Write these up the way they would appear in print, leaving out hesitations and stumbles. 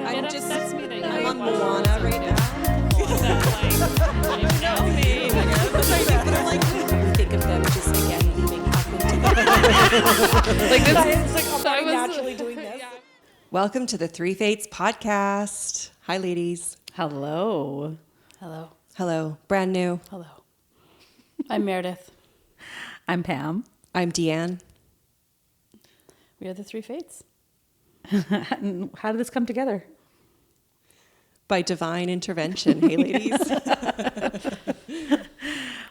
I'm just upsets me that you I'm on watch Moana right now. They're like, think of them just again leaving up into like this. It's like I'm already naturally doing this. Yeah. Welcome to the Three Fates podcast. Hi, ladies. Hello. Hello. Hello. Brand new. Hello. I'm Meredith. I'm Pam. I'm Deanne. We are the Three Fates. How did this come together? By divine intervention. Hey, ladies.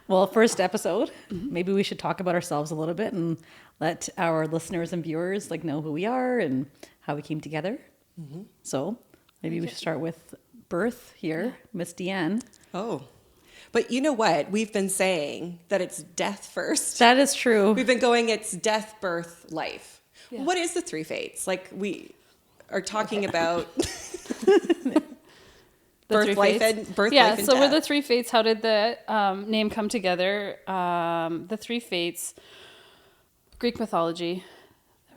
Well, first episode, maybe we should talk about ourselves a little bit and let our listeners and viewers know who we are and how we came together. Mm-hmm. So maybe we should start with birth here, Miss Deanne. Oh. But you know what? We've been saying that it's death first. That is true. We've been going, it's death, birth, life. Yeah. What is the Three Fates? We are talking about birth, life, and life, and so death. we're the Three Fates. How did the name come together? The Three Fates, Greek mythology,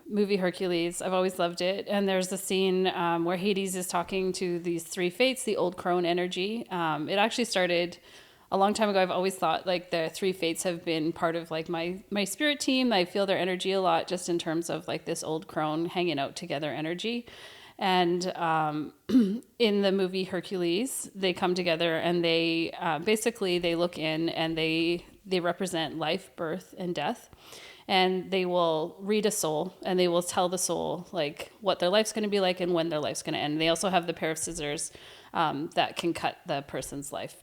movie Hercules. I've always loved it. And there's a scene where Hades is talking to these three fates, the old crone energy. It actually started a long time ago. I've always thought the Three Fates have been part of my spirit team. I feel their energy a lot just in terms of this old crone hanging out together energy. And in the movie Hercules, they come together and they basically they look in and they represent life, birth, and death. And they will read a soul and they will tell the soul what their life's going to be like and when their life's going to end. They also have the pair of scissors that can cut the person's life.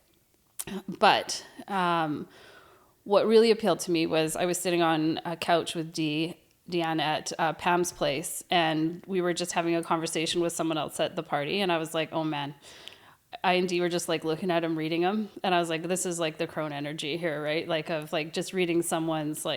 But what really appealed to me was I was sitting on a couch with Deanne at Pam's place, and we were just having a conversation with someone else at the party, and I was like, oh man, I and Dee were just looking at him, reading him, and I was like, this is the crone energy here, right? Of just reading someone's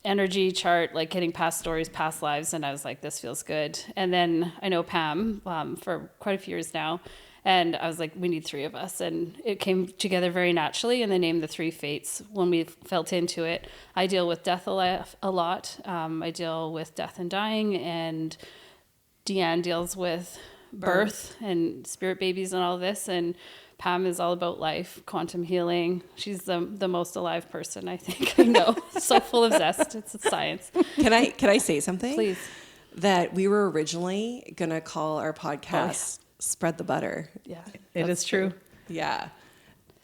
energy chart, getting past stories, past lives, and I was like, this feels good. And then I know Pam for quite a few years now, and I was like, we need three of us. And it came together very naturally, and they named the Three Fates when we felt into it. I deal with death a lot. I deal with death and dying, and Deanne deals with birth and spirit babies and all this. And Pam is all about life, quantum healing. She's the most alive person I think I know. So full of zest. It's science. Can I say something? Please. That we were originally going to call our podcast Spread the Butter. Yeah. It is true. Yeah.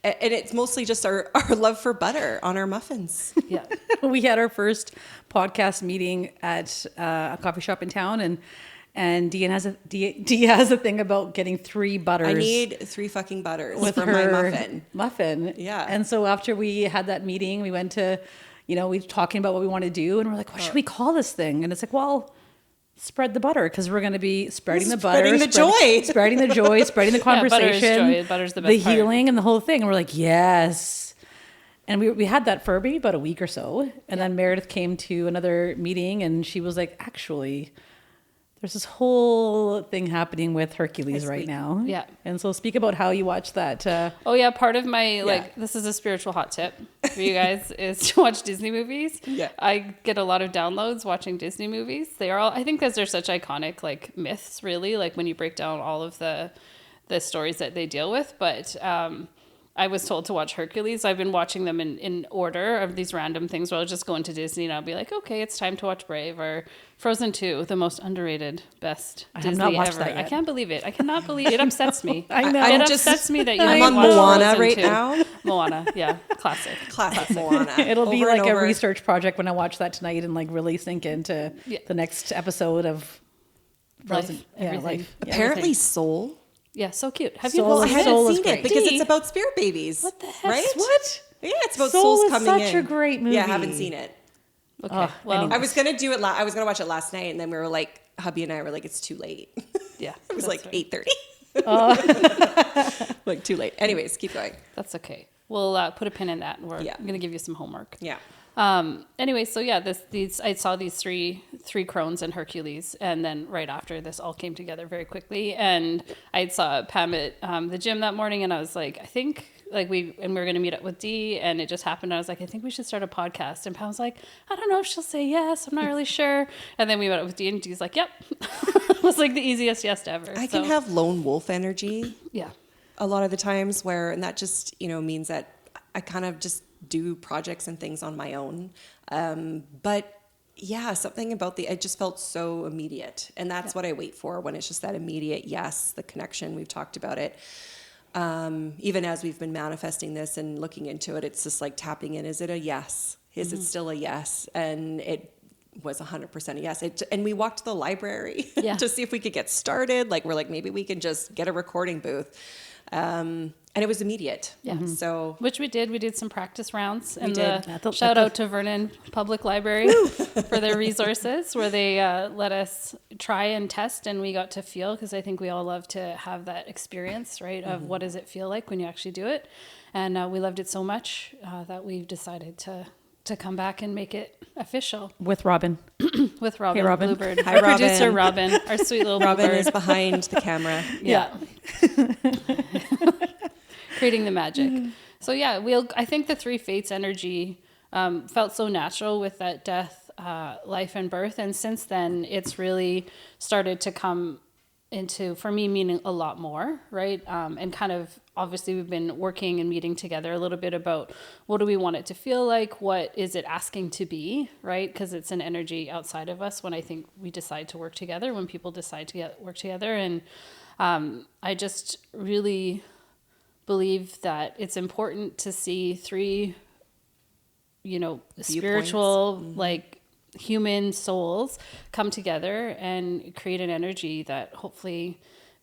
And it's mostly just our love for butter on our muffins. Yeah. We had our first podcast meeting at a coffee shop in town, and Deanne has a thing about getting 3 butters. I need 3 fucking butters with for her my muffin. Yeah. And so after we had that meeting, we went to, we were talking about what we want to do, and we're like, what should we call this thing? And it's well, spread the butter, because we're going to be spreading the butter, spreading the joy, spreading the conversation, butter is joy. Butter's the best part. healing, and the whole thing. And we're like, yes. And we had that for maybe about a week or so, and then Meredith came to another meeting, and she was like, actually, there's this whole thing happening with Hercules right now. Yeah. And so speak about how you watch that. Oh yeah, part of my this is a spiritual hot tip for you guys is to watch Disney movies. Yeah. I get a lot of downloads watching Disney movies. They are all, I think, because they're such iconic myths, really, when you break down all of the stories that they deal with. But I was told to watch Hercules. I've been watching them in order of these random things where I'll just go into Disney and I'll be like, okay, it's time to watch Brave or Frozen 2, the most underrated, best I have Disney not watched ever. that yet. I can't believe it. I cannot believe it. It upsets me. I know. It upsets me that you I'm haven't on watched Moana Frozen right 2. now. Moana, yeah, classic. Classic Moana. It'll be Over and like a over. research project when I watch that tonight and really sink into the next episode of Frozen. Life, everything. Life. Apparently Soul. Yeah, so cute. Have Soul you I is- haven't Soul is seen great. it because Dee. it's about spirit babies. What the heck? Right? What? Yeah, it's about Soul souls is coming such in. a great movie. Yeah, I haven't seen it. Okay. Oh, well, anyway. I was gonna do it. I was gonna watch it last night, and then we were like, hubby and I were like, it's too late. yeah. It was that's like right. 8:30. Like too late. Anyways, keep going. That's okay. We'll put a pin in that, and I'm Yeah. going to give you some homework. Yeah. Anyway, so yeah, I saw these three crones and Hercules, and then right after this all came together very quickly. And I saw Pam at the gym that morning, and I was like, I think we were going to meet up with Dee, and it just happened. I was like, I think we should start a podcast. And Pam's like, I don't know if she'll say yes. I'm not really sure. And then we met up with Dee, and Dee's like, yep. It was like the easiest yes ever. I can have lone wolf energy. Yeah. A lot of the times and that just, means that I kind of just do projects and things on my own. But yeah, something about it just felt so immediate. And that's what I wait for when it's just that immediate yes, the connection. We've talked about it. Even as we've been manifesting this and looking into it, it's just like tapping in. Is it a yes? Is it still a yes? And it was 100% a yes. And we walked to the library to see if we could get started. Like, we're like, maybe we can just get a recording booth. And it was immediate. Yeah. So, which we did. We did some practice rounds. And did. Shout out to Vernon Public Library for their resources, where they let us try and test, and we got to feel, because I think we all love to have that experience, right, of what does it feel like when you actually do it. And we loved it so much that we decided to come back and make it official. With Robin. With Robin. Hey, Robin. Bluebird. Hi, Our Robin. producer, Robin. Our sweet little Robin Bluebird. is behind the camera. Yeah. Creating the magic. So yeah, I think the three fates energy felt so natural with that death, life, and birth. And since then, it's really started to come into, for me, meaning a lot more, right? And kind of, obviously, we've been working and meeting together a little bit about what do we want it to feel like? What is it asking to be, right? Because it's an energy outside of us when I think we decide to work together, when people decide to work together. And I just really believe that it's important to see three, spiritual, like human souls come together and create an energy that hopefully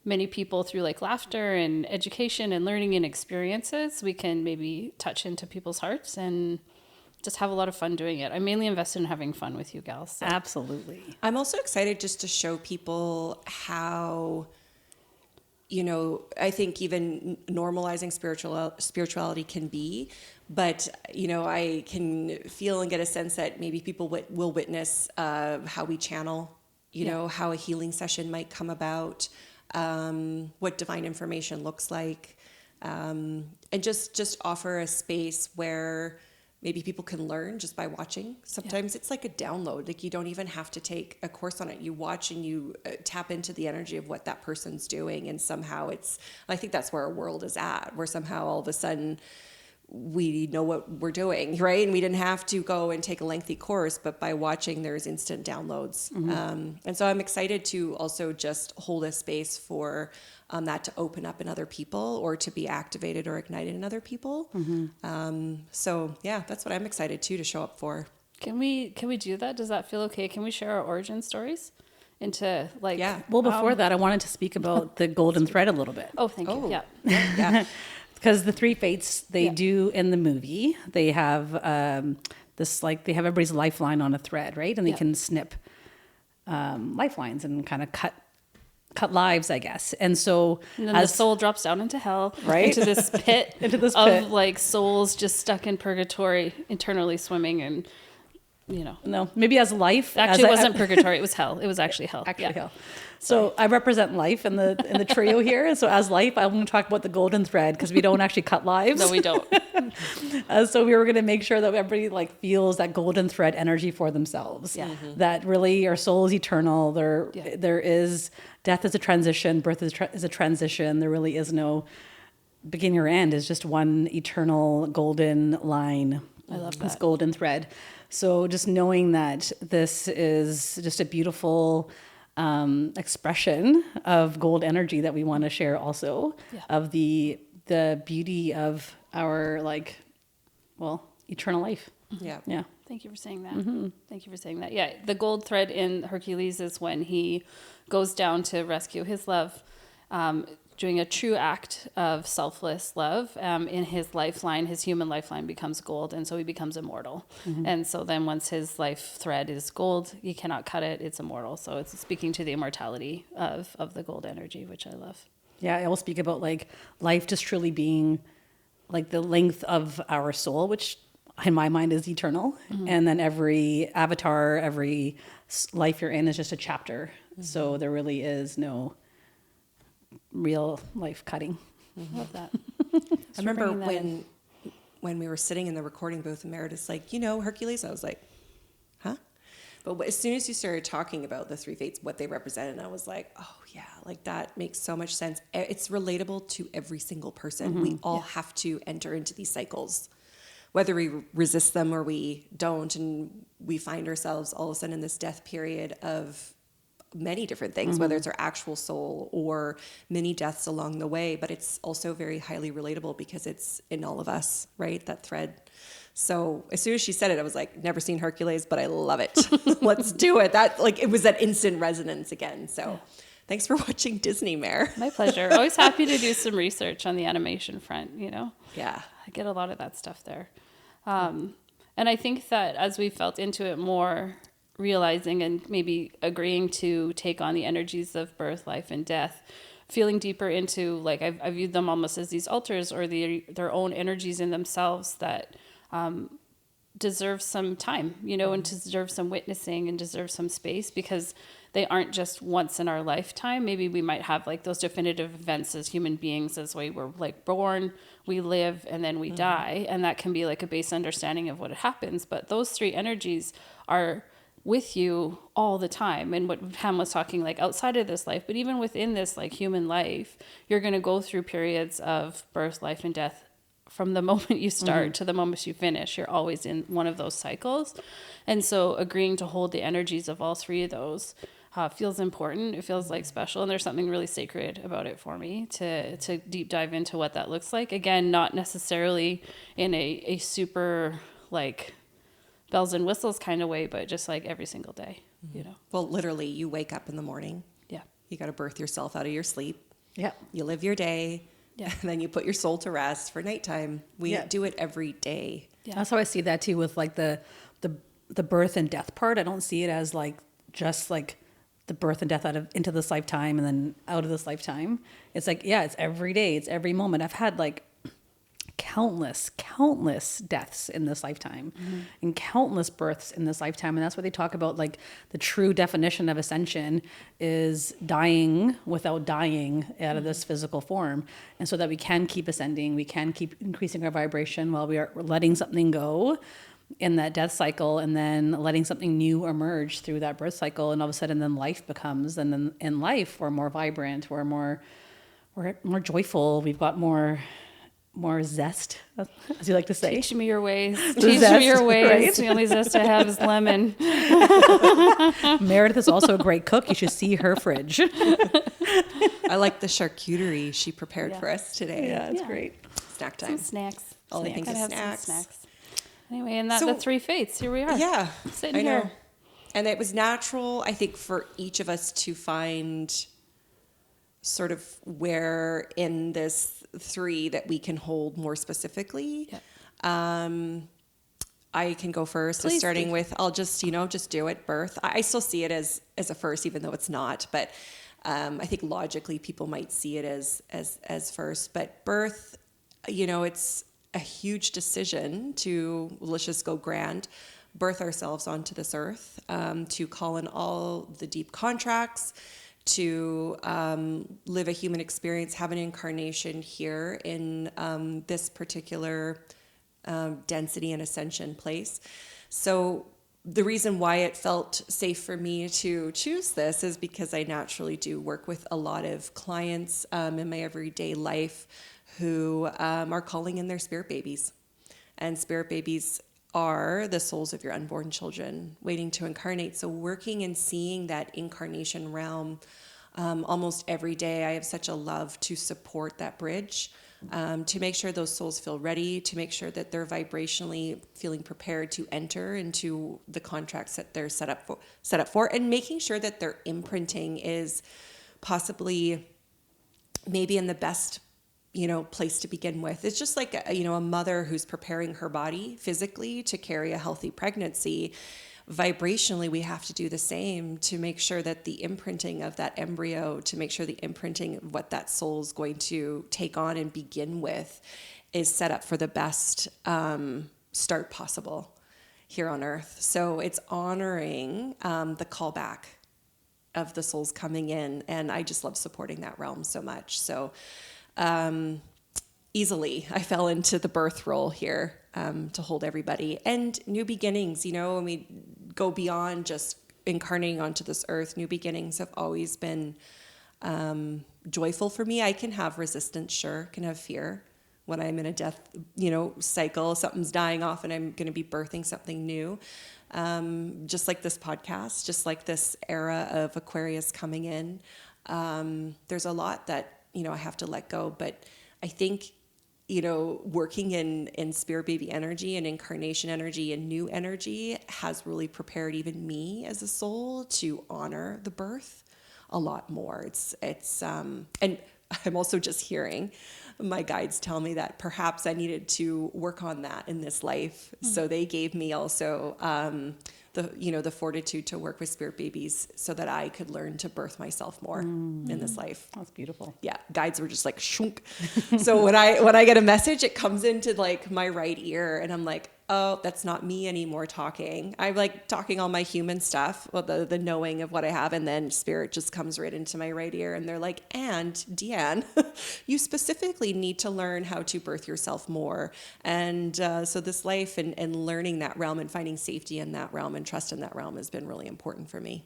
many people, through like laughter and education and learning and experiences, we can maybe touch into people's hearts and just have a lot of fun doing it. I'm mainly invested in having fun with you gals. So. Absolutely. I'm also excited just to show people how, I think even normalizing spirituality can be, but, I can feel and get a sense that maybe people will witness how we channel, how a healing session might come about, what divine information looks like, and just offer a space where maybe people can learn just by watching. Sometimes it's like a download. Like, you don't even have to take a course on it. You watch and you tap into the energy of what that person's doing. And somehow I think that's where our world is at, where somehow all of a sudden we know what we're doing, right? And we didn't have to go and take a lengthy course, but by watching, there's instant downloads. And so I'm excited to also just hold a space for that to open up in other people, or to be activated or ignited in other people. So yeah, that's what I'm excited to show up for. Can we do that? Does that feel okay? Can we share our origin stories into like? Yeah. Well, before that, I wanted to speak about the golden thread a little bit. Oh, thank you. Yeah. Yeah. Because the three fates, they do in the movie, they have they have everybody's lifeline on a thread, right? And they can snip lifelines and kind of cut lives, I guess. And so And then the soul drops down into hell, Right? into this pit, Into this of pit. like souls just stuck in purgatory, internally swimming, and no, maybe as life. Actually, it wasn't purgatory; it was hell. It was actually hell. Actually hell. So I represent life in the trio here. And so as life, I'm going to talk about the golden thread, because we don't actually cut lives. No, we don't. So we were going to make sure that everybody feels that golden thread energy for themselves. Yeah. That really our soul is eternal. There is death is a transition, birth is a transition. There really is no beginning or end. It's just one eternal golden line. I love This that. golden thread. So just knowing that this is just a beautiful expression of gold energy that we want to share also, of the beauty of our eternal life. Yeah. Thank you for saying that. Thank you for saying that. Yeah, the gold thread in Hercules is when he goes down to rescue his love, doing a true act of selfless love. In his lifeline, his human lifeline becomes gold, and so he becomes immortal. And so then once his life thread is gold, you cannot cut it, it's immortal. So it's speaking to the immortality of the gold energy, which I love. Yeah, I will speak about life just truly being the length of our soul, which in my mind is eternal. And then every avatar, every life you're in is just a chapter. So there really is no real life cutting. Love that. I remember bringing that in. when we were sitting in the recording booth and Meredith's like, you know, Hercules. I was like, huh? But as soon as you started talking about the three fates, what they represented, I was like, oh yeah, like that makes so much sense. It's relatable to every single person. We all have to enter into these cycles, whether we resist them or we don't, and we find ourselves all of a sudden in this death period of many different things, whether it's our actual soul or many deaths along the way. But it's also very highly relatable because it's in all of us, right? That thread. So as soon as she said it, I was like, never seen Hercules, but I love it. Let's do it. That, like, it was that instant resonance again. So thanks for watching Disney, Mare. My pleasure. Always happy to do some research on the animation front, you know. Yeah. I get a lot of that stuff there. And I think that as we felt into it more, realizing and maybe agreeing to take on the energies of birth, life, and death, feeling deeper into, like, I viewed them almost as these altars or their own energies in themselves that deserve some time, you know, and deserve some witnessing and deserve some space, because they aren't just once in our lifetime. Maybe we might have like those definitive events as human beings, as we were like born, we live, and then we die. And that can be like a base understanding of what happens. But those three energies are with you all the time. And what Pam was talking, like outside of this life, but even within this like human life, you're going to go through periods of birth, life, and death. From the moment you start to the moment you finish, you're always in one of those cycles. And so agreeing to hold the energies of all three of those feels important. It feels like special. And there's something really sacred about it for me to deep dive into what that looks like. Again, not necessarily in a super like bells and whistles kind of way, but just like every single day, you know? Well, literally, you wake up in the morning. Yeah. You got to birth yourself out of your sleep. Yeah. You live your day. Yeah. And then you put your soul to rest for nighttime. We do it every day. Yeah. That's how I see that too with like the birth and death part. I don't see it as like just like the birth and death into this lifetime and then out of this lifetime. It's like, yeah, it's every day. It's every moment. I've had like countless deaths in this lifetime and countless births in this lifetime. And that's what they talk about. Like the true definition of ascension is dying without dying out of this physical form. And so that we can keep ascending, we can keep increasing our vibration while we're letting something go in that death cycle, and then letting something new emerge through that birth cycle. And all of a sudden then life becomes, and then in life, we're more vibrant, we're more joyful. We've got more zest, as you like to say. Teach me your ways. The Teach zest, me your ways. right? The only zest I have is lemon. Meredith is also a great cook. You should see her fridge. I like the charcuterie she prepared for us today. Yeah, it's great. Snack Some time. snacks. All I think Gotta is have some snacks. snacks. Anyway, and that So- the three fates. Here we are. Yeah, Sitting I know. here. And it was natural, I think, for each of us to find sort of where in this three that we can hold more specifically. Yeah. I can go first, Please starting do. with, I'll just do it, birth. I still see it as a first, even though it's not. But I think logically people might see it as first. But birth, it's a huge decision to, let's just go grand, birth ourselves onto this earth, to call in all the deep contracts, to live a human experience, have an incarnation here in this particular density and ascension place. So the reason why it felt safe for me to choose this is because I naturally do work with a lot of clients in my everyday life who are calling in their spirit babies. And spirit babies are the souls of your unborn children waiting to incarnate. So working and seeing that incarnation realm almost every day, I have such a love to support that bridge, to make sure those souls feel ready, to make sure that they're vibrationally feeling prepared to enter into the contracts that they're set up for, and making sure that their imprinting is possibly maybe in the best place to begin with. It's just like a mother who's preparing her body physically to carry a healthy pregnancy. Vibrationally, we have to do the same to make sure that the imprinting of that embryo, to make sure the imprinting of what that soul is going to take on and begin with is set up for the best start possible here on earth. So it's honoring the callback of the souls coming in, and I just love supporting that realm so much. So easily. I fell into the birth role here to hold everybody. And new beginnings, when we go beyond just incarnating onto this earth, new beginnings have always been joyful for me. I can have resistance, sure, can have fear when I'm in a death, cycle, something's dying off and I'm going to be birthing something new. Just like this podcast, just like this era of Aquarius coming in. There's a lot that, I have to let go, but I think, working in spirit baby energy and incarnation energy and new energy has really prepared even me as a soul to honor the birth a lot more. It's and I'm also just hearing my guides tell me that perhaps I needed to work on that in this life. So they gave me also the fortitude to work with spirit babies so that I could learn to birth myself more in this life. That's beautiful. Yeah, guides were just like shunk. So when I get a message, it comes into like my right ear, and I'm like, oh, that's not me anymore talking. I'm like talking all my human stuff, well, the knowing of what I have, and then spirit just comes right into my right ear, and they're like, and Deanne, you specifically need to learn how to birth yourself more. And so this life and learning that realm and finding safety in that realm and trust in that realm has been really important for me.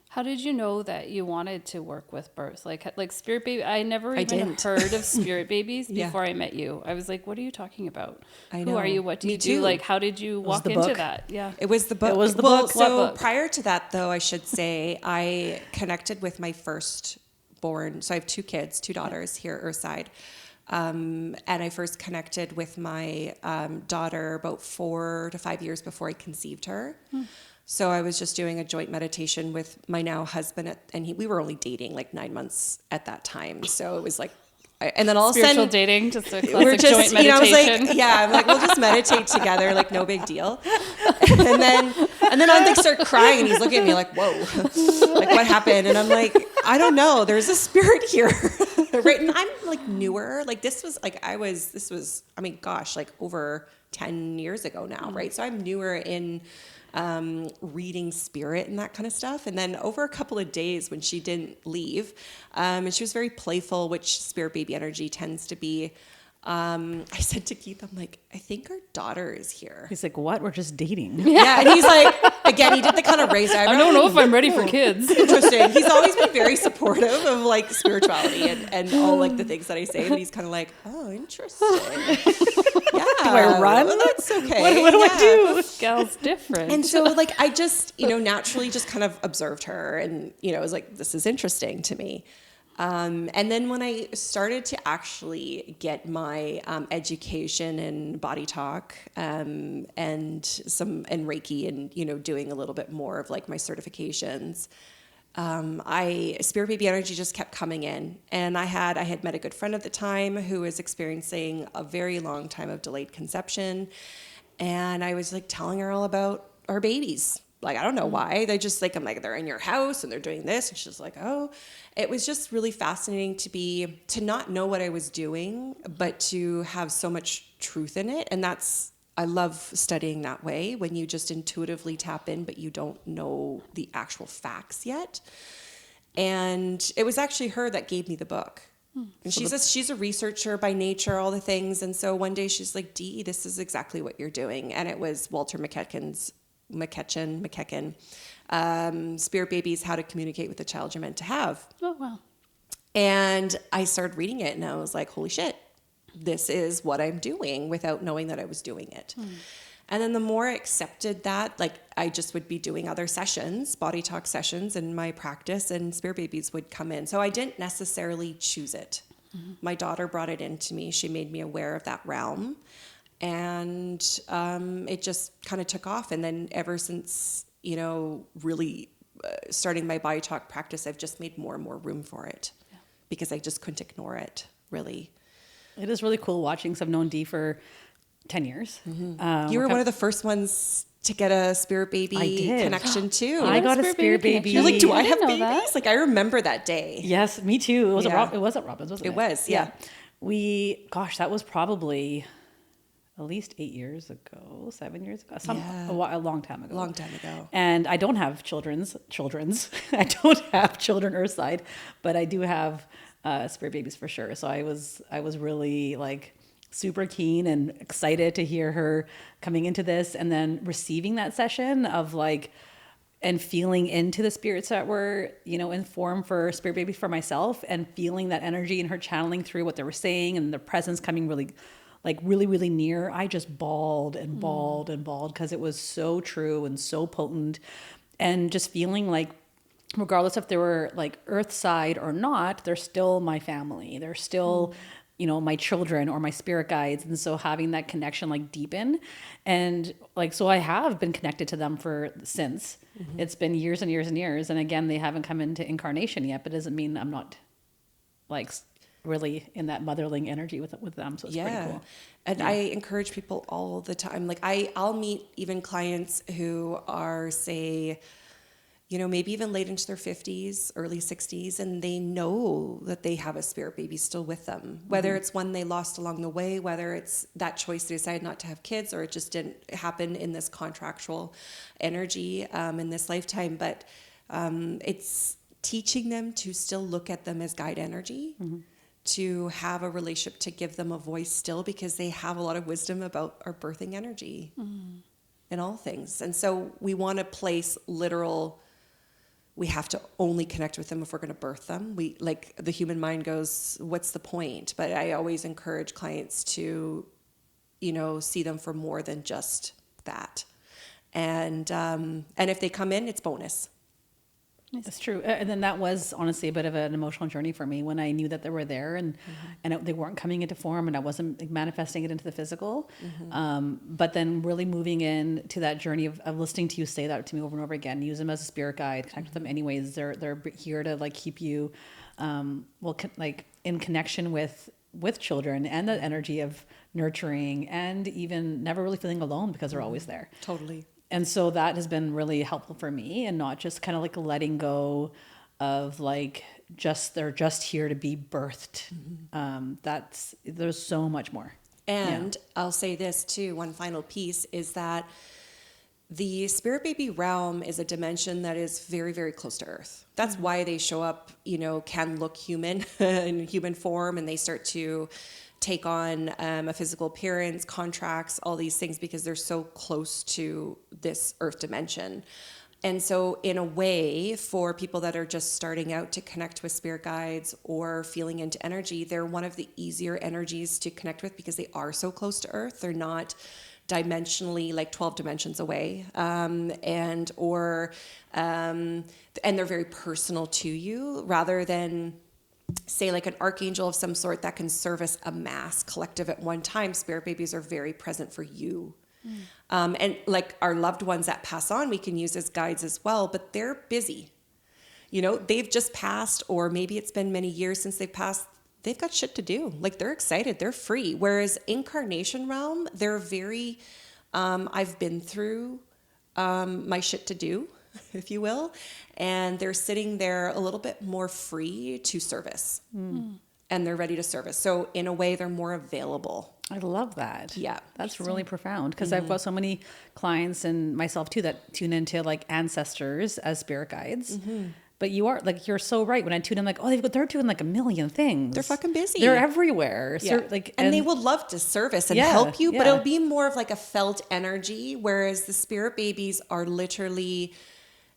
How did you know that you wanted to work with birth? Like spirit baby, I never even didn't. heard of spirit babies Yeah. before I met you. I was like, what are you talking about? I Who know. are you? What do Me you do? too. Like, how did you walk the into book. that? Yeah. It was the book. It was the well, book. So What book? prior to that, though, I should say I connected with my firstborn. So I have two kids, two daughters here Earthside. And I first connected with my daughter about 4 to 5 years before I conceived her. So I was just doing a joint meditation with my now husband, we were only dating like 9 months at that time. So it was like, and then all of a Spiritual sudden, dating, just a we're classic just, joint I was meditation. like, yeah, I'm like, we'll just meditate together, like no big deal. And then I like start crying, and he's looking at me like, whoa, like what happened? And I'm like, I don't know. There's a spirit here, right? And I'm like newer. Like this was like over 10 years ago now, right? So I'm newer in reading spirit and that kind of stuff. And then over a couple of days when she didn't leave, and she was very playful, which spirit baby energy tends to be, I said to Keith, I'm like, I think our daughter is here. He's like, what? We're just dating. Yeah. And he's like, again, he did the kind of raise eyebrow. I don't know if I'm ready for kids. Interesting. He's always been very supportive of like spirituality and all like the things that I say. But he's kind of like, oh, interesting. Yeah. Do I run? Well, that's okay. What do I do? This gal's different. And so like I just, naturally just kind of observed her and, I was like, this is interesting to me. And then when I started to actually get my education in body talk and Reiki and doing a little bit more of like my certifications, Spirit baby energy just kept coming in, and I had met a good friend at the time who was experiencing a very long time of delayed conception, and I was like telling her all about our babies. Like, I don't know why. They just like, I'm like, they're in your house and they're doing this. And she's like, oh, it was just really fascinating to not know what I was doing, but to have so much truth in it. And I love studying that way when you just intuitively tap in, but you don't know the actual facts yet. And it was actually her that gave me the book. And she's a researcher by nature, all the things. And so one day she's like, Dee, this is exactly what you're doing. And it was Walter McKechen, Spirit Babies, How to Communicate with the Child You're Meant to Have. Oh, wow. And I started reading it, and I was like, holy shit, this is what I'm doing without knowing that I was doing it. And then the more I accepted that, like I just would be doing other sessions, body talk sessions in my practice, and Spirit Babies would come in. So I didn't necessarily choose it. My daughter brought it into me. She made me aware of that realm. And it just kind of took off. And then ever since, really starting my body talk practice, I've just made more and more room for it because I just couldn't ignore it, really. It is really cool watching. So I've known Dee for 10 years. You were one of the first ones to get a Spirit Baby connection too. I got a Spirit Baby. You're like, do I I have didn't know babies? that. Like, I remember that day. Yes, me too. It was Yeah. it was at Robin's, wasn't it? It was, yeah. That was probably at least 8 years ago, 7 years ago, a long time ago. Long time ago. And I don't have children's. I don't have children Earthside, but I do have spirit babies for sure. So I was really like super keen and excited to hear her coming into this, and then receiving that session of like, and feeling into the spirits that were, you know, informed for spirit babies for myself, and feeling that energy and her channeling through what they were saying and the presence coming really, like really near. I just bawled and bawled and bawled because it was so true and so potent, and just feeling like, regardless if they were like earth side or not, they're still my family. They're still, you know, my children or my spirit guides. And so having that connection like deepen, and like, so I have been connected to them since it's been years and years and years. And again, they haven't come into incarnation yet, but it doesn't mean I'm not like really in that motherling energy with them. So it's pretty cool. And I encourage people all the time. Like I'll meet even clients who are, say, you know, maybe even late into their 50s, early 60s, and they know that they have a spirit baby still with them. Whether it's one they lost along the way, whether it's that choice they decided not to have kids, or it just didn't happen in this contractual energy in this lifetime. But it's teaching them to still look at them as guide energy, to have a relationship, to give them a voice still, because they have a lot of wisdom about our birthing energy in all things. And so we want to place literal, we have to only connect with them if we're going to birth them. We, like, the human mind goes, what's the point? But I always encourage clients to, you know, see them for more than just that. And if they come in, it's bonus. That's true. And then that was honestly a bit of an emotional journey for me when I knew that they were there, and they weren't coming into form, and I wasn't like manifesting it into the physical. But then really moving into that journey of listening to you say that to me over and over again, use them as a spirit guide, connect with them anyways. They're here to like keep you, like in connection with children, and the energy of nurturing, and even never really feeling alone because they're always there. Totally. And so that has been really helpful for me, and not just kind of like letting go of like, they're just here to be birthed. There's so much more. And I'll say this too, one final piece is that the spirit baby realm is a dimension that is very, very close to Earth. That's why they show up, you know, can look human in human form, and they start to take on a physical appearance, contracts, all these things, because they're so close to this earth dimension. And so in a way, for people that are just starting out to connect with spirit guides or feeling into energy, they're one of the easier energies to connect with because they are so close to earth. They're not dimensionally like 12 dimensions away, and they're very personal to you, rather than say like an archangel of some sort that can service a mass collective at one time. Spirit babies are very present for you. And like our loved ones that pass on, we can use as guides as well, but they're busy. You know, they've just passed, or maybe it's been many years since they've passed. They've got shit to do. Like, they're excited, they're free. Whereas incarnation realm, they're very, I've been through my shit to do, if you will. And they're sitting there a little bit more free to service. And they're ready to service. So in a way, they're more available. I love that. Yeah. That's really profound, because I've got so many clients, and myself too, that tune into like ancestors as spirit guides. But you're so right. When I tune in, like, oh, they're doing like a million things. They're fucking busy. They're everywhere. Yeah. So, like, and they would love to service and help you, but it'll be more of like a felt energy. Whereas the spirit babies are literally,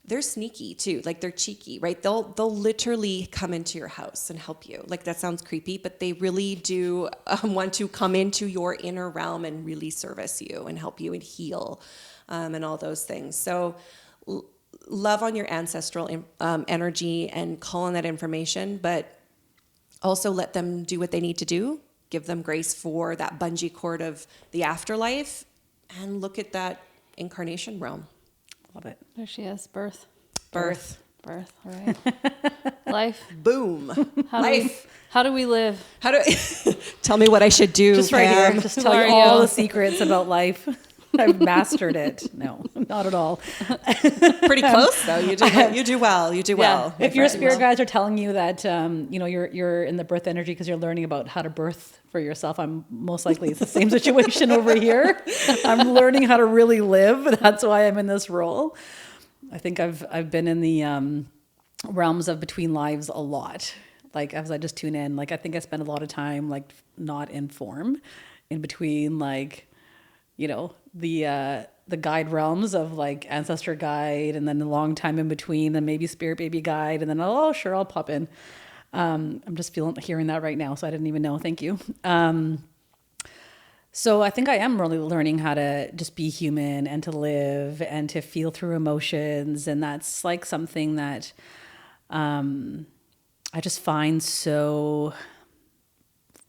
they're sneaky too. Like, they're cheeky, right? They'll literally come into your house and help you. Like, that sounds creepy, but they really do want to come into your inner realm and really service you and help you and heal, and all those things. So love on your ancestral energy and call on that information, but also let them do what they need to do. Give them grace for that bungee cord of the afterlife, and look at that incarnation realm. Love it. There she is. Birth. All right. Life. Boom. How do we live? Tell me what I should do, Just right Pam. here. Just tell you all the secrets about life. I've mastered it. No, not at all. Pretty close though. You do well. You do well. If your spirit guides are telling you that, you're in the birth energy because you're learning about how to birth for yourself, I'm most likely it's the same situation over here. I'm learning how to really live. That's why I'm in this role. I think I've been in the realms of between lives a lot. like as I just tune in, like I think I spend a lot of time like not in form in between like, you know, the guide realms of like ancestor guide and then a long time in between, then maybe spirit baby guide, and then oh sure I'll pop in. I'm just hearing that right now, so I didn't even know. Thank you. So I think I am really learning how to just be human and to live and to feel through emotions. And that's like something that I just find so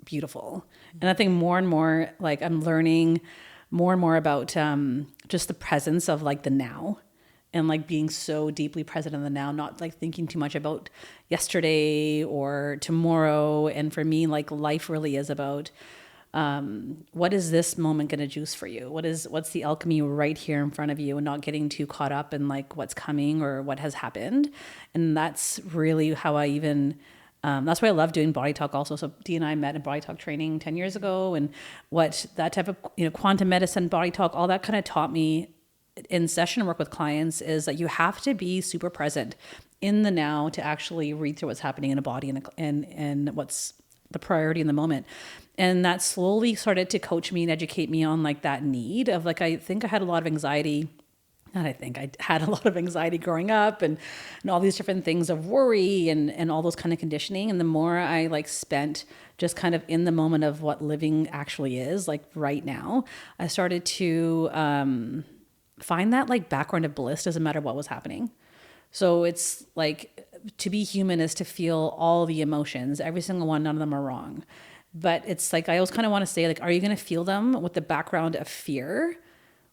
beautiful. And I think more and more, like I'm learning more and more about just the presence of like the now and like being so deeply present in the now, not like thinking too much about yesterday or tomorrow. And for me, like life really is about what is this moment going to juice for you? What's the alchemy right here in front of you, and not getting too caught up in like what's coming or what has happened. And that's really how I even, that's why I love doing body talk also. So Dee and I met in body talk training 10 years ago, and what that type of, you know, quantum medicine, body talk, all that kind of taught me in session work with clients is that you have to be super present in the now to actually read through what's happening in a body and what's the priority in the moment. And that slowly started to coach me and educate me on like that need of like, I think I had a lot of anxiety. And I think I had a lot of anxiety growing up and all these different things of worry and all those kind of conditioning. And the more I like spent just kind of in the moment of what living actually is like right now, I started to find that like background of bliss doesn't matter what was happening. So it's like to be human is to feel all the emotions, every single one, none of them are wrong. But it's like, I always kind of want to say like, are you going to feel them with the background of fear?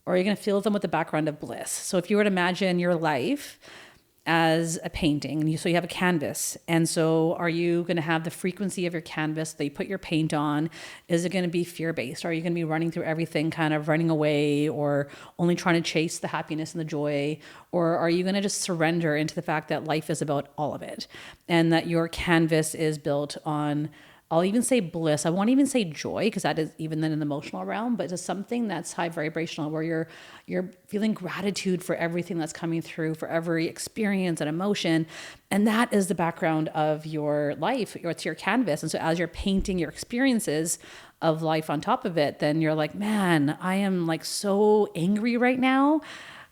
Or are you going to feel them with the background of bliss? So if you were to imagine your life as a painting, and so you have a canvas, and so are you going to have the frequency of your canvas that you put your paint on? Is it going to be fear-based? Are you going to be running through everything, kind of running away, or only trying to chase the happiness and the joy? Or are you going to just surrender into the fact that life is about all of it, and that your canvas is built on, I'll even say bliss. I won't even say joy, because that is even then an emotional realm, but it's something that's high vibrational, where you're feeling gratitude for everything that's coming through, for every experience and emotion. And that is the background of your life. It's your canvas. And so as you're painting your experiences of life on top of it, then you're like, man, I am like so angry right now,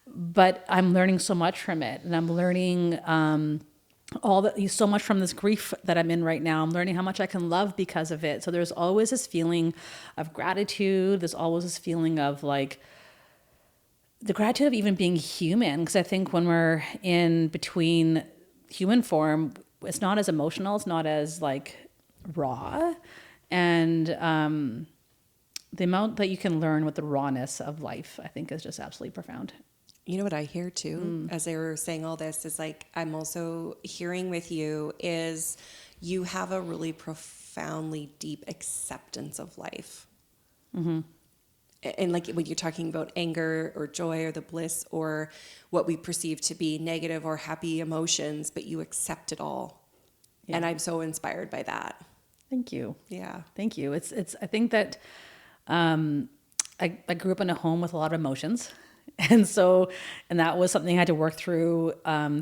but I'm learning so much from it. And I'm learning, so much from this grief that I'm in right now. I'm learning how much I can love because of it. So there's always this feeling of gratitude. There's always this feeling of like the gratitude of even being human. Because I think when we're in between human form, it's not as emotional. It's not as like raw. And the amount that you can learn with the rawness of life, I think is just absolutely profound. You know what I hear too, as they were saying all this, is like, I'm also hearing with you is you have a really profoundly deep acceptance of life. Mm-hmm. And like when you're talking about anger or joy or the bliss or what we perceive to be negative or happy emotions, but you accept it all. Yeah. And I'm so inspired by that. Thank you. Yeah. Thank you. It's, I think that I grew up in a home with a lot of emotions. And that was something I had to work through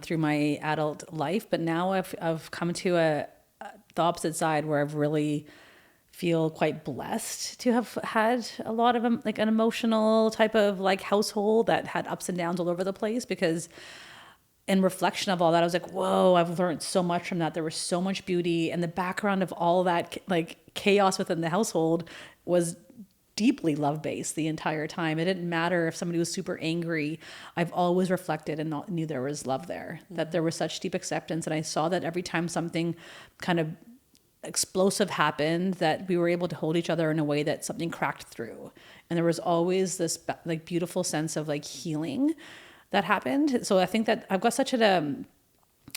through my adult life. But now I've come to the opposite side, where I've really feel quite blessed to have had a lot of like an emotional type of like household that had ups and downs all over the place. Because in reflection of all that, I was like, whoa, I've learned so much from that. There was so much beauty, and the background of all that like chaos within the household was deeply love-based the entire time. It didn't matter if somebody was super angry. I've always reflected and knew there was love there, that there was such deep acceptance. And I saw that every time something kind of explosive happened, that we were able to hold each other in a way that something cracked through. And there was always this like beautiful sense of like healing that happened. So I think that I've got such a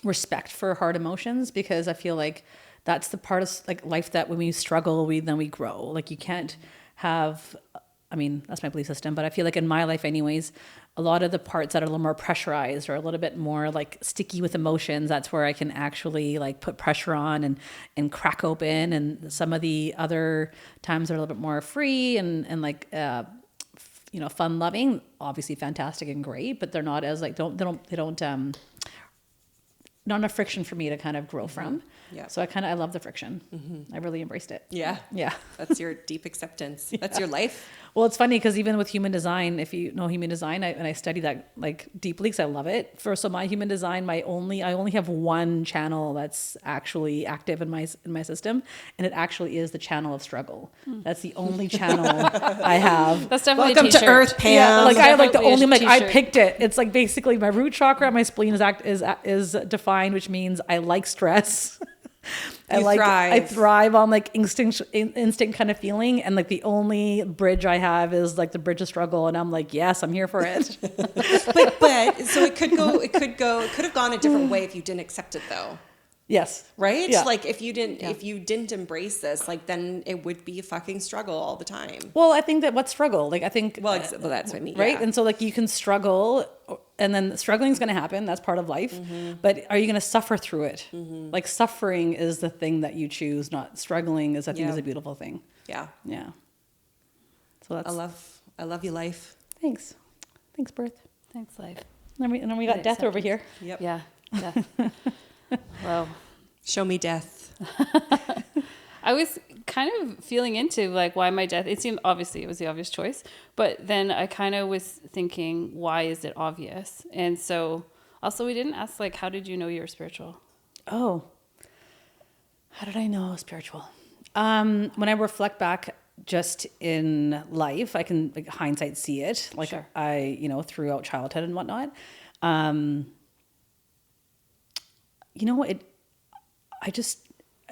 respect for hard emotions, because I feel like that's the part of like life that when we struggle, then we grow. Like you can't have, I mean, that's my belief system, but I feel like in my life anyways, a lot of the parts that are a little more pressurized or a little bit more like sticky with emotions, that's where I can actually like put pressure on and crack open. And some of the other times are a little bit more free and like, fun loving, obviously fantastic and great, but they're not as like, they don't not enough friction for me to kind of grow from. Yeah. So I love the friction. I really embraced it. Yeah. Yeah. That's your deep acceptance. That's your life. Well, it's funny because even with human design, if you know human design, and I study that like deeply because I love it. So my human design, I only have one channel that's actually active in my system, and it actually is the channel of struggle. That's the only channel I have. That's definitely Welcome a to t-shirt. Earth, Pam. Yeah, like I like the Definitely a only like I t-shirt. picked it. It's like basically my root chakra, my spleen is defined, which means I like stress. I thrive. thrive on like instinct kind of feeling, and like the only bridge I have is like the bridge of struggle, and I'm like, yes, I'm here for it. But so it could have gone a different way if you didn't accept it though. Yes. Right? Yeah. Like if you didn't embrace this, like then it would be a fucking struggle all the time. Well, I think that what struggle, like I think, Well, that's what I mean. right? Yeah. And so like you can struggle, and then struggling is going to happen. That's part of life. But are you going to suffer through it? Like suffering is the thing that you choose, not struggling is, I think, is a beautiful thing. Yeah. Yeah. So that's, I love you, life. thanks. Thanks, Birth. Thanks, life. And then we got Death over here. Yep. Yeah. Well, Show me death. I was kind of feeling into like why my death. It seemed obviously it was the obvious choice, but then I kind of was thinking, why is it obvious? And so also we didn't ask like, how did you know you were spiritual? Oh, how did I know I was spiritual? When I reflect back just in life, I can like hindsight see it. Like Sure. throughout childhood and whatnot.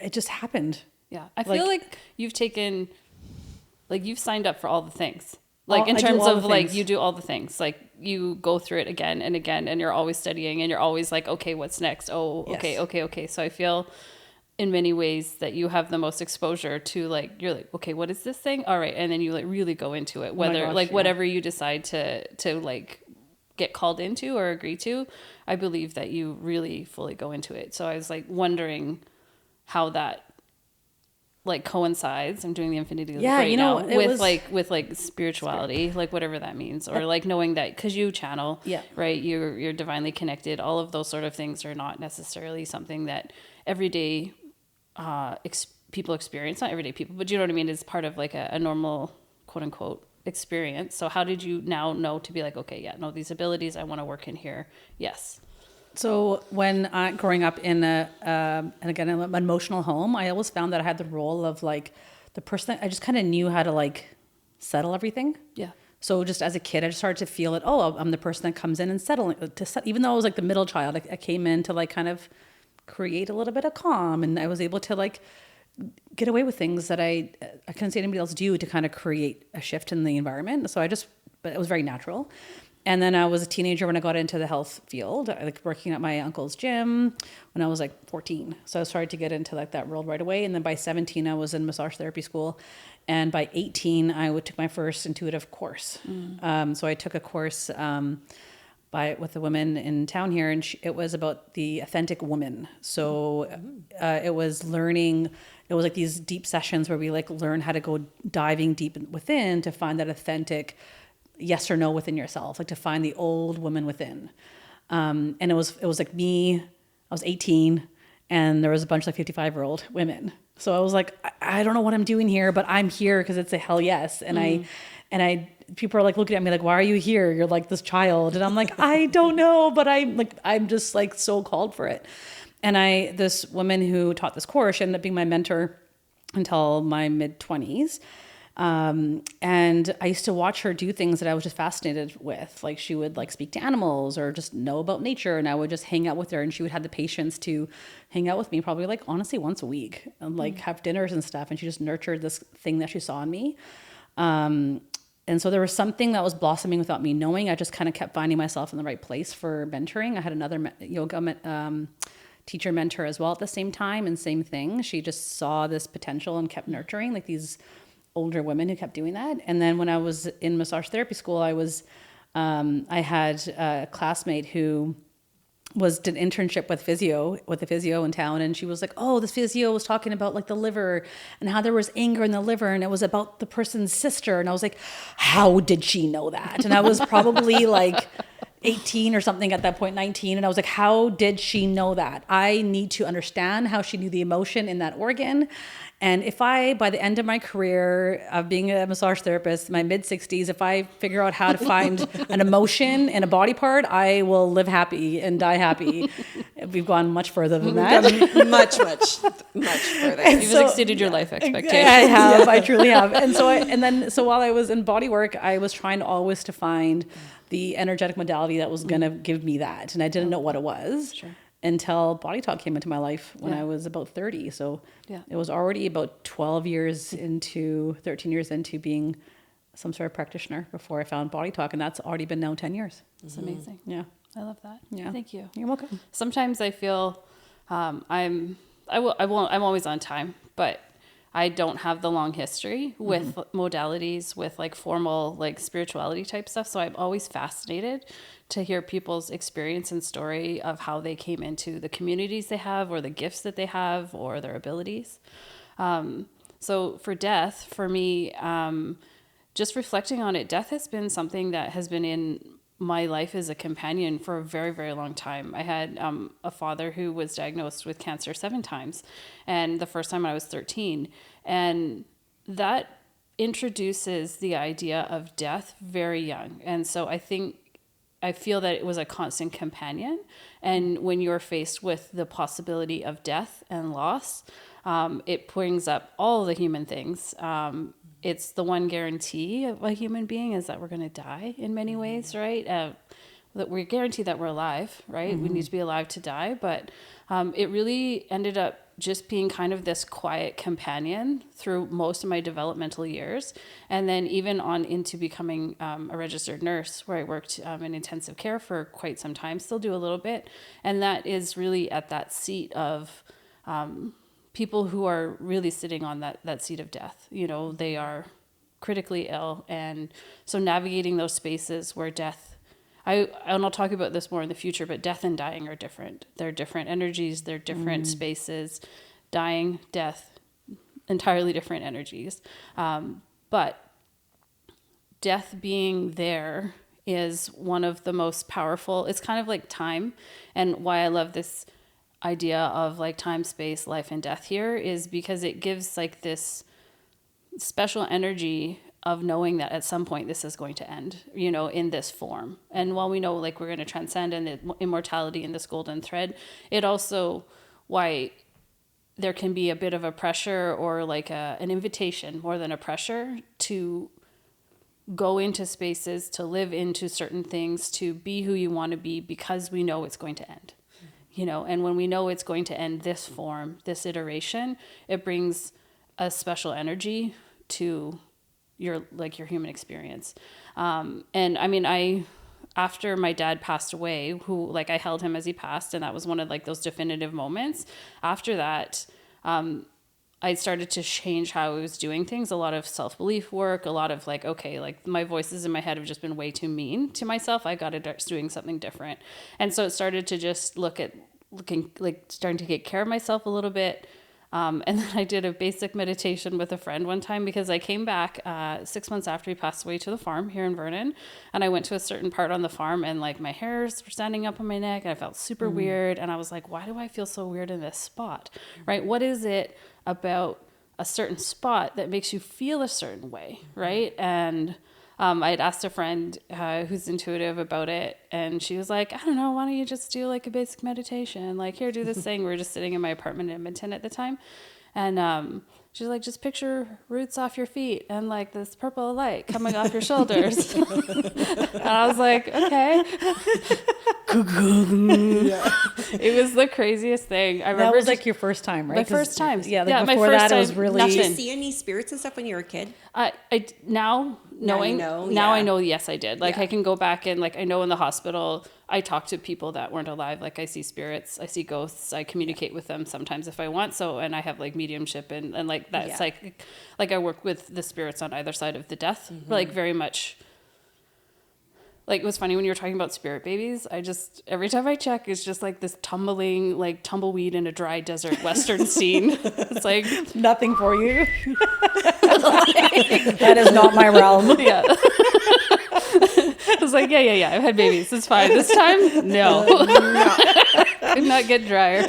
It just happened. Yeah. I feel like you've taken, like you've signed up for all the things. Like I in do terms all of the like, things. you do all the things. Like you go through it again and again, and you're always studying and you're always like, okay, what's next? Oh, okay, Yes. okay. So I feel in many ways that you have the most exposure to like, you're like, okay, what is this thing? All right. And then you like really go into it, whether gosh, like yeah. whatever you decide to like get called into or agree to, I believe that you really fully go into it. So I was like wondering how that like coincides. I'm doing the infinity Yeah, right now it with was- like spirituality, like whatever that means, or like knowing that because you channel, Yeah. right, you're divinely connected. All of those sort of things are not necessarily something that everyday people experience. Not everyday people, but you know what I mean. It's part of like a normal quote unquote experience. So how did you now know to be like, okay, yeah, no, these abilities I want to work in here. Yes. So when growing up in an emotional home, I always found that I had the role of like the person that I just kind of knew how to like settle everything. Yeah. So just as a kid, I just started to feel it. Oh, I'm the person that comes in and even though I was like the middle child, I came in to like kind of create a little bit of calm, and I was able to like get away with things that I couldn't see anybody else do to kind of create a shift in the environment. But it was very natural. And then I was a teenager when I got into the health field, like working at my uncle's gym when I was like 14. So I started to get into like that world right away. And then by 17, I was in massage therapy school. And by 18, I took my first intuitive course. So I took a course with a woman in town here, and it was about the authentic woman. So it was learning. It was like these deep sessions where we like learn how to go diving deep within to find that authentic yes or no within yourself, like to find the old woman within. And it was like me, I was 18, and there was a bunch of like 55-year-old women. So I was like, I don't know what I'm doing here, but I'm here because it's a hell yes. And people are like looking at me like, why are you here? You're like this child. And I'm like, I don't know, but I'm just like so called for it. And this woman who taught this course, she ended up being my mentor until my mid-20s. And I used to watch her do things that I was just fascinated with. Like she would like speak to animals or just know about nature, and I would just hang out with her, and she would have the patience to hang out with me probably like honestly once a week and like have dinners and stuff. And she just nurtured this thing that she saw in me. And so there was something that was blossoming without me knowing. I just kind of kept finding myself in the right place for mentoring. I had another yoga teacher mentor as well at the same time, and same thing. She just saw this potential and kept nurturing like these older women who kept doing that. And then when I was in massage therapy school, I had a classmate who did an internship with a physio in town. And she was like, oh, this physio was talking about like the liver and how there was anger in the liver, and it was about the person's sister. And I was like, how did she know that? And I was probably like 18 or something at that point, 19. And I was like, how did she know that? I need to understand how she knew the emotion in that organ. And if I, by the end of my career of being a massage therapist, my mid 60s, if I figure out how to find an emotion in a body part, I will live happy and die happy. We've gone much further than that. much further. You've exceeded your life expectations. I have. I truly have. And so while I was in body work, I was trying always to find the energetic modality that was going to give me that. And I didn't know what it was until Body Talk came into my life when I was about 30. So it was already about 13 years into being some sort of practitioner before I found Body Talk. And that's already been now 10 years. It's amazing. Yeah. I love that. Yeah. Thank you. You're welcome. Sometimes I feel I'm always on time, but I don't have the long history with modalities, with like formal like spirituality type stuff. So I'm always fascinated to hear people's experience and story of how they came into the communities they have, or the gifts that they have, or their abilities. So for death, for me, just reflecting on it, death has been something that has been in my life as a companion for a very, very long time. I had a father who was diagnosed with cancer 7 times, and the first time I was 13. And that introduces the idea of death very young. And so I feel that it was a constant companion. And when you're faced with the possibility of death and loss, it brings up all the human things. It's the one guarantee of a human being is that we're going to die in many ways, right? That we're guaranteed that we're alive, right? We need to be alive to die. But it really ended up just being kind of this quiet companion through most of my developmental years. And then even on into becoming a registered nurse, where I worked in intensive care for quite some time, still do a little bit. And that is really at that seat of people who are really sitting on that seat of death. You know, they are critically ill. And so navigating those spaces where death, and I'll talk about this more in the future, but death and dying are different. They're different energies. They're different spaces. Dying, death, entirely different energies. But death being there is one of the most powerful. It's kind of like time. And why I love this idea of like time, space, life, and death here is because it gives like this special energy of knowing that at some point this is going to end, you know, in this form. And while we know like we're going to transcend and the immortality in this golden thread, it also, why there can be a bit of a pressure or like an invitation more than a pressure to go into spaces, to live into certain things, to be who you want to be, because we know it's going to end. You know, and when we know it's going to end this form, this iteration, it brings a special energy to your human experience. And I mean, after my dad passed away, who like I held him as he passed, and that was one of like those definitive moments. After that, I started to change how I was doing things, a lot of self-belief work, a lot of like, okay, like my voices in my head have just been way too mean to myself. I got to start doing something different. And so it started to just starting to take care of myself a little bit. And then I did a basic meditation with a friend one time, because I came back 6 months after he passed away to the farm here in Vernon. And I went to a certain part on the farm, and like my hairs were standing up on my neck, and I felt super weird. And I was like, why do I feel so weird in this spot? Right? What is it about a certain spot that makes you feel a certain way? Right? And I had asked a friend who's intuitive about it, and she was like, I don't know, why don't you just do like a basic meditation? Like, here, do this thing. We were just sitting in my apartment in Edmonton at the time. And she's like, just picture roots off your feet and like this purple light coming off your shoulders. And I was like, okay. It was the craziest thing. I remember That was like your first time, right? My first time. Yeah, my before first that it time, was really... Did you see any spirits and stuff when you were a kid? Now you know, I yeah. know, yes, I did. Like, Yeah. I can go back and like, I know in the hospital, I talk to people that weren't alive. Like, I see spirits, I see ghosts, I communicate with them sometimes if I want. So, and I have like mediumship and like that's like I work with the spirits on either side of the death, like very much. Like, it was funny when you were talking about spirit babies. Every time I check, it's just like this tumbling, like tumbleweed in a dry desert Western scene. It's like Nothing for you. That is not my realm. Yeah. I was like, yeah, I've had babies. It's fine. This time, no. Could not get drier.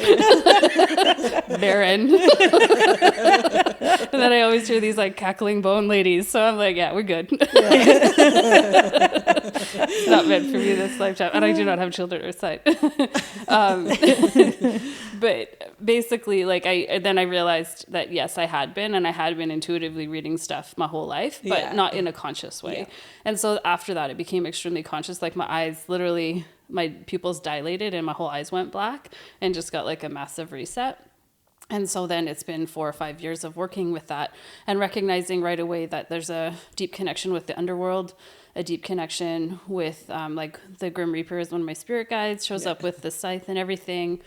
Barren. And then I always hear these like cackling bone ladies. So I'm like, yeah, we're good. It's not meant for me this lifetime. And I do not have children or sight. But basically, like then I realized that yes, I had been intuitively reading stuff my whole life, but not in a conscious way. Yeah. And so after that, it became extremely conscious. Like my eyes literally, my pupils dilated and my whole eyes went black and just got like a massive reset. And so then it's been 4 or 5 years of working with that and recognizing right away that there's a deep connection with the underworld, a deep connection with like the Grim Reaper is one of my spirit guides, shows up with the scythe and everything.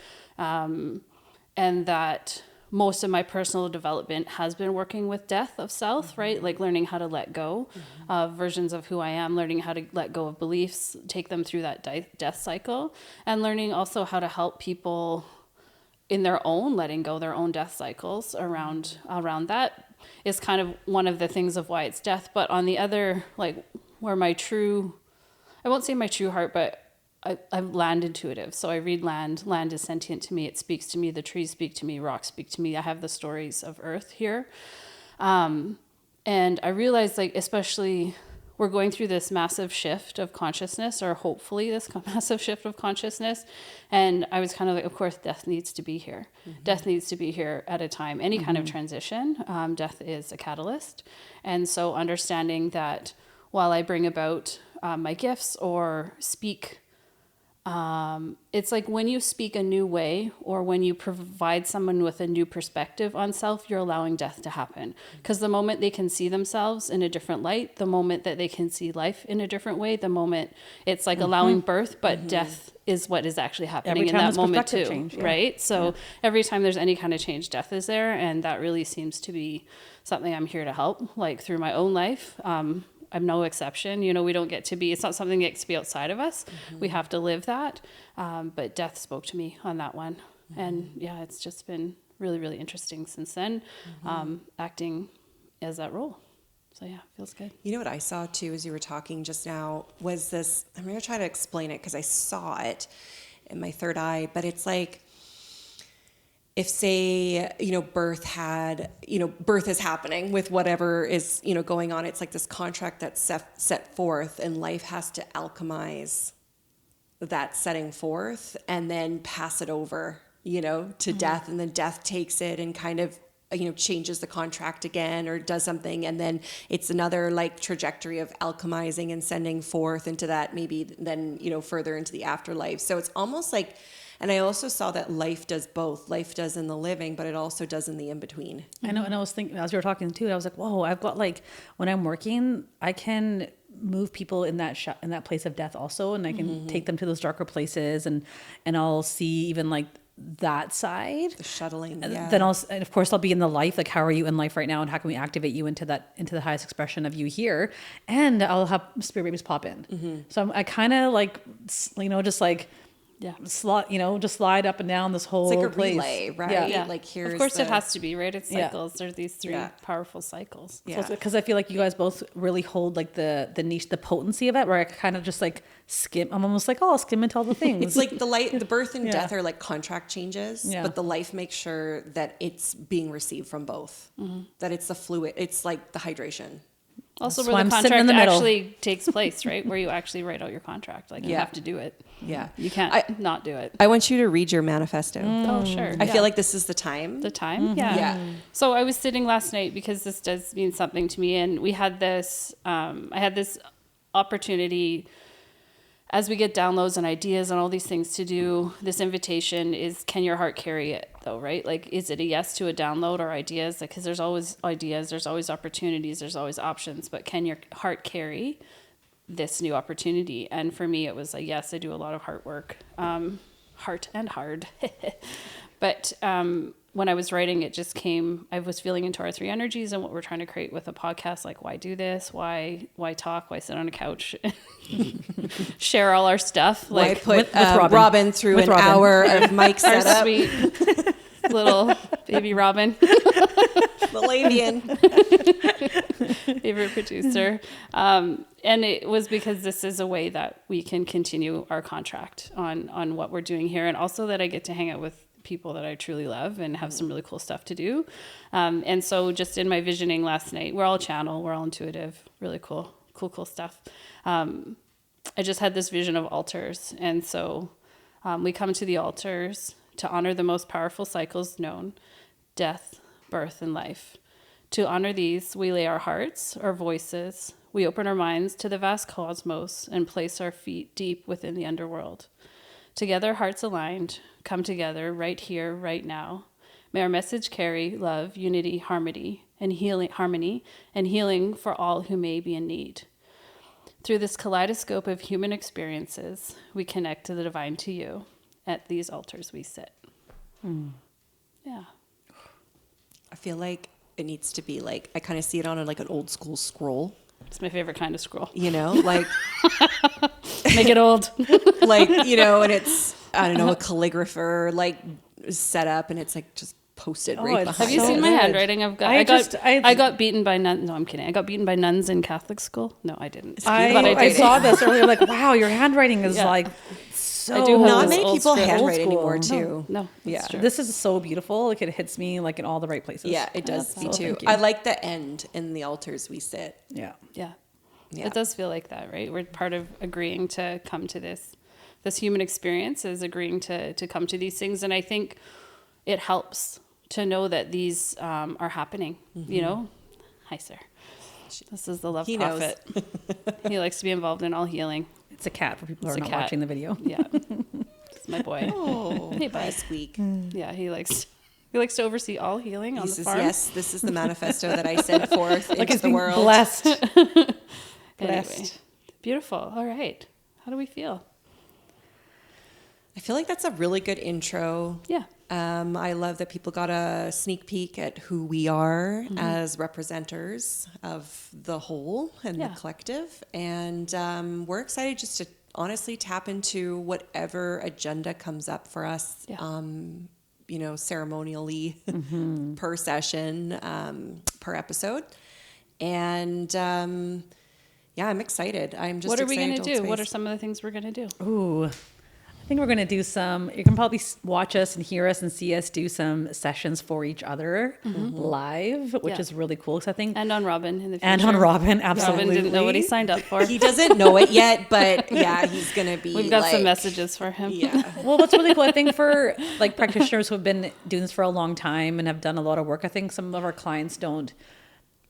And that most of my personal development has been working with death of self, right? Like learning how to let go of versions of who I am, learning how to let go of beliefs, take them through that death cycle, and learning also how to help people in their own letting go, their own death cycles around that is kind of one of the things of why it's death. But on the other, like where I won't say my true heart, but I'm land intuitive. So I read land. Land is sentient to me. It speaks to me. The trees speak to me. Rocks speak to me. I have the stories of earth here. And I realized, like, especially we're going through this massive shift of consciousness, or hopefully this massive shift of consciousness. And I was kind of like, of course, death needs to be here. Mm-hmm. Death needs to be here at a time. Any kind of transition, death is a catalyst. And so understanding that while I bring about my gifts or speak, it's like when you speak a new way or when you provide someone with a new perspective on self, you're allowing death to happen. Because the moment they can see themselves in a different light, the moment that they can see life in a different way, the moment it's like allowing birth, but death is what is actually happening in that moment too, change, right? So every time there's any kind of change, death is there. And that really seems to be something I'm here to help, like through my own life. I'm no exception. You know, we don't get to be, it's not something that gets to be outside of us. We have to live that. But death spoke to me on that one. And yeah, it's just been really, really interesting since then, acting as that role. So yeah, feels good. You know what I saw too, as you were talking just now, was this, I'm going to try to explain it because I saw it in my third eye, but it's like, if say, birth is happening with whatever is, going on, it's like this contract that's set forth and life has to alchemize that setting forth and then pass it over, to death. And then death takes it and kind of, changes the contract again or does something. And then it's another like trajectory of alchemizing and sending forth into that, maybe then, further into the afterlife. So it's almost like, and I also saw that life does both. Life does in the living, but it also does in the in-between. I know, and I was thinking, as you were talking too, I was like, whoa, I've got like, when I'm working, I can move people in that in that place of death also, and I can take them to those darker places, and I'll see even like that side. The shuttling, Then and of course I'll be in the life, like how are you in life right now, and how can we activate you into the highest expression of you here, and I'll have spirit babies pop in. So I kind of like, just like, just slide up and down this whole it's like a place. relay, right? Yeah. Like here's of course it has to be, right? It's cycles. There's these three powerful cycles. Yeah. Because I feel like you guys both really hold like the niche, the potency of it, where I kind of just like skim. I'm almost like, I'll skim into all the things. It's like the birth and death are like contract changes, but the life makes sure that it's being received from both. That it's the fluid. It's like the hydration. Also, where the contract actually takes place, right? Where you actually write out your contract. Like you have to do it. Yeah. You can't not do it. I want you to read your manifesto. Oh, sure. I feel like this is the time. The time? Yeah. So I was sitting last night because this does mean something to me. And we had this, I had this opportunity as we get downloads and ideas and all these things to do. This invitation is, can your heart carry it though, right? Like, is it a yes to a download or ideas? Like, 'cause there's always ideas, there's always opportunities, there's always options, but can your heart carry this new opportunity? And for me, it was a yes. I do a lot of heart work, heart and hard. But when I was writing, it just came, I was feeling into our three energies and what we're trying to create with a podcast. Like, why do this? Why talk? Why sit on a couch? Share all our stuff. Like, why put with Robin through an hour of mic setup. Sweet little baby Robin. Little avian. favorite producer. And it was because this is a way that we can continue our contract on what we're doing here. And also that I get to hang out with people that I truly love and have some really cool stuff to do. And so just in my visioning last night, we're all channel, we're all intuitive, really cool stuff. I just had this vision of altars. And so we come to the altars to honor the most powerful cycles known: death, birth, and life. To honor these, we lay our hearts, our voices, we open our minds to the vast cosmos and place our feet deep within the underworld. Together, hearts aligned, come together right here, right now. May our message carry love, unity, harmony, and healing for all who may be in need. Through this kaleidoscope of human experiences, we connect to the divine, to you. At these altars we sit. Yeah. I feel like it needs to be like, I kind of see it on like an old school scroll, It's my favorite kind of scroll. you know, like, Make it old. like, you know, and it's, I don't know, a calligrapher like set up and it's like just posted right it's behind Have you so seen my good. handwriting? I got beaten by nuns. No, I'm kidding. I got beaten by nuns in Catholic school. No, I didn't. But I saw this earlier, like, wow, your handwriting is Yeah. like so I do have Not this many old people script. handwrite Old school. anymore too. No, Yeah. that's true. This is so beautiful. Like, it hits me like in all the right places. Yeah, it does. Me So too. thank you. I like the end in the altars we sit. Yeah. Yeah. Yeah. It does feel like that, right? We're part of agreeing to come to this human experience is agreeing to come to these things. And I think it helps to know that these are happening, you know? Hi, sir. This is the love He knows. prophet. He likes to be involved in all healing. It's a cat for people who It's are a not cat. watching the video. Yeah. It's my boy. Oh, Hey, bud. bye, Squeak. Yeah, he likes to oversee all healing He on the says, farm. yes, this is the manifesto that I send forth Like, into it's the being world. blessed. Anyway, Blessed. beautiful. All right. How do we feel? I feel like that's a really good intro. Yeah. I love that people got a sneak peek at who we are as representers of the whole and Yeah. the collective. And we're excited just to honestly tap into whatever agenda comes up for us, Yeah. you know, ceremonially per session, per episode. And yeah, I'm excited. I'm just What are we excited going to do? hold What are space. some of the things we're going to do? Ooh, I think we're going to do some, you can probably watch us and hear us and see us do some sessions for each other live, which Yeah. is really cool. Because I think, And on Robin in the future. and on Robin, absolutely. Robin didn't know what he signed up for. He doesn't know it yet, but yeah, he's going to be We've got some like- messages for him. Yeah. Well, what's really cool, I think for like practitioners who have been doing this for a long time and have done a lot of work, I think some of our clients don't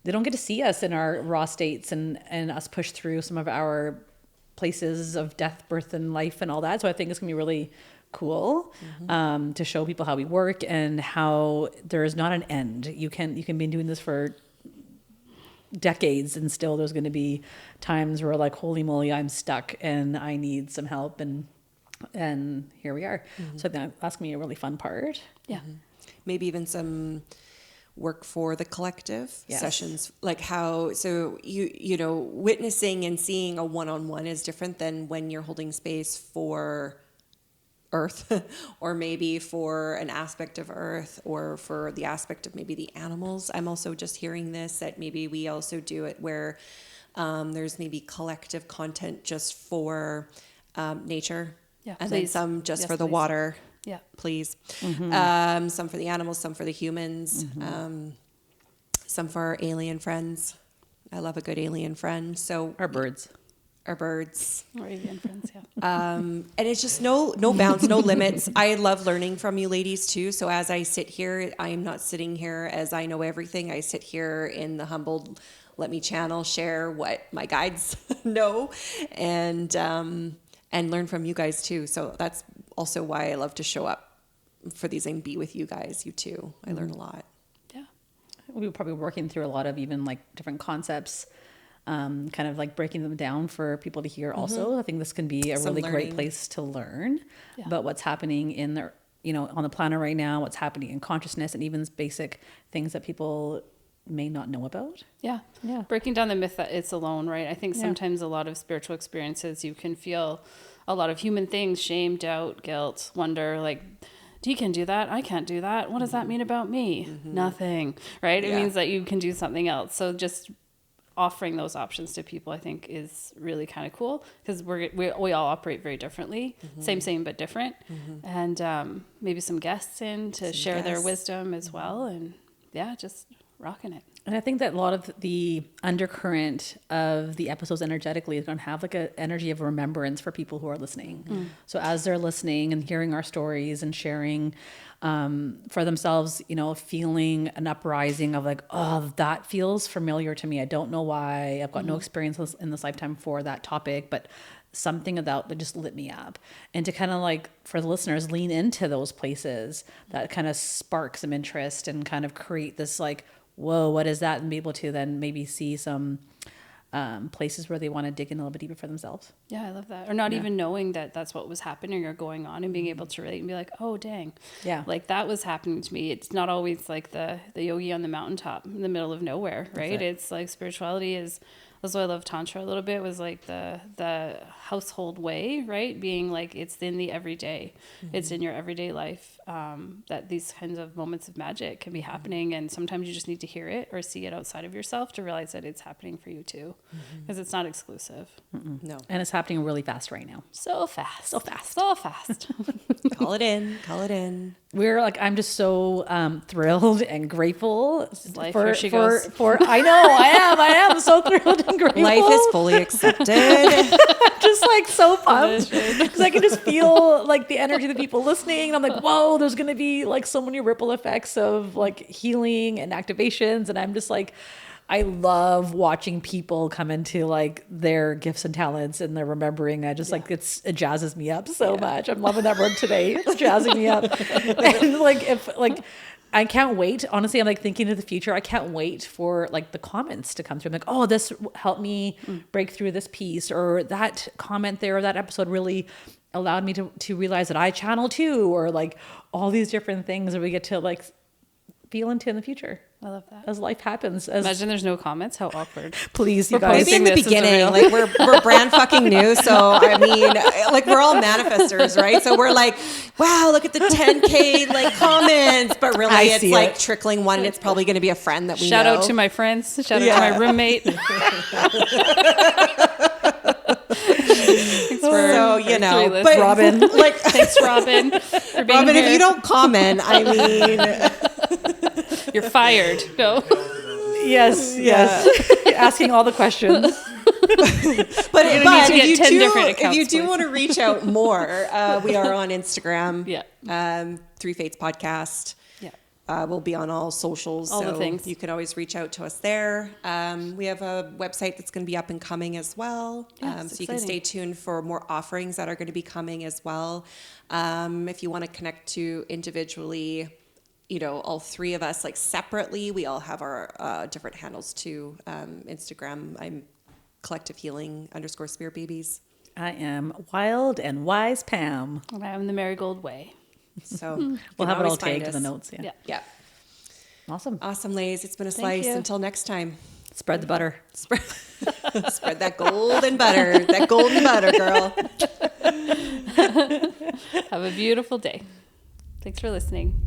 get to see us in our raw states and us push through some of our places of death, birth, and life and all that. So I think it's gonna be really cool to show people how we work and how there is not an end. You can be doing this for decades and still there's going to be times where like, holy moly, I'm stuck and I need some help, and here we are. So that's gonna be a really fun part. Yeah. Maybe even some work for the collective Yes. sessions, like how, so you know, witnessing and seeing a one-on-one is different than when you're holding space for Earth or maybe for an aspect of Earth or for the aspect of maybe the animals. I'm also just hearing this, that maybe we also do it where there's maybe collective content just for nature, Yeah, and then please. some just Yes, for the please. water, Yeah. please. Some for the animals, some for the humans, some for our alien friends. I love a good alien friend. So Our birds. our birds. Or avian friends, yeah. And it's just no bounds, no limits. I love learning from you ladies too. So as I sit here, I am not sitting here as I know everything. I sit here in the humbled, let me channel, share what my guides know, and learn from you guys too. So that's also why I love to show up for these and be with you guys. You too. I learn a lot. Yeah. We were probably working through a lot of even like different concepts, kind of like breaking them down for people to hear also. I think this can be a Some really great learning. place to learn Yeah. about what's happening in the, you know, on the planet right now, what's happening in consciousness, and even basic things that people may not know about. Yeah. Yeah. Breaking down the myth that it's alone, right? I think Yeah. sometimes a lot of spiritual experiences, you can feel a lot of human things, shame, doubt, guilt, wonder, like, Dee can do that. I can't do that. What does that mean about me? Nothing, right? It Yeah. means that you can do something else. So just offering those options to people, I think, is really kind of cool, because we all operate very differently, same but different, and maybe some guests in to share their wisdom as well, and just rocking it. And I think that a lot of the undercurrent of the episodes energetically is going to have like an energy of remembrance for people who are listening. So as they're listening and hearing our stories and sharing for themselves, feeling an uprising of like, oh, that feels familiar to me. I don't know why. I've got no experience in this lifetime for that topic, but something about that just lit me up. And to kind of like, for the listeners, lean into those places that kind of spark some interest and kind of create this like, whoa, what is that? And be able to then maybe see some places where they want to dig in a little bit deeper for themselves. Yeah, I love that. Or not even knowing that that's what was happening or going on, and being able to relate and be like, oh, dang. Yeah. Like that was happening to me. It's not always like the yogi on the mountaintop in the middle of nowhere, right? It's like spirituality is, that's why I love Tantra a little bit, was like the household way, right? Being like, it's in the everyday, it's in your everyday life, that these kinds of moments of magic can be happening. And sometimes you just need to hear it or see it outside of yourself to realize that it's happening for you too, because it's not exclusive. No. And it's happening really fast right now. So fast. Call it in. We're like, I'm just so thrilled and grateful life. Here she goes. I know, I am so thrilled and grateful. Life is fully accepted. Just like so pumped because I can just feel like the energy of the people listening, and I'm like, whoa, there's gonna be like so many ripple effects of like healing and activations, and I'm just like, I love watching people come into like their gifts and talents and their remembering. I just like, it jazzes me up so much. I'm loving that word today. It's jazzing me up. And like, I can't wait. Honestly, I'm like thinking of the future. I can't wait for like the comments to come through. I'm like, oh, this helped me break through this piece, or that comment there, or that episode really allowed me to realize that I channel too, or like all these different things that we get to like feel into in the future. I love that. As life happens. Imagine there's no comments. How awkward. Please, you guys. Maybe in the beginning, like we're brand fucking new. So I mean, like we're all manifestors, right? So we're like, wow, look at the 10K like comments, but really it's like trickling one, and it's probably going to be a friend that we Shout know. out to my friends. Shout out to my roommate. Thanks so but Robin, like, thanks, Robin, for being Robin, here. if you don't comment, I mean, you're fired. No. Yes. Asking all the questions. but if you do want to reach out more, we are on Instagram. 3 Fates Podcast. We'll be on all socials. All so the things. You can always reach out to us there. We have a website that's going to be up and coming as well. So you can stay tuned for more offerings that are going to be coming as well. If you want to connect to individually, all three of us, like separately, we all have our different handles too. Instagram, I'm Collective Healing _Spirit Babies. I am Wild and Wise Pam. And I'm the Marigold Way. So we'll have it all tagged in the notes. Yeah. Awesome, ladies. It's been a slice. Until next time. Spread the butter. Spread that golden butter. That golden butter, girl. Have a beautiful day. Thanks for listening.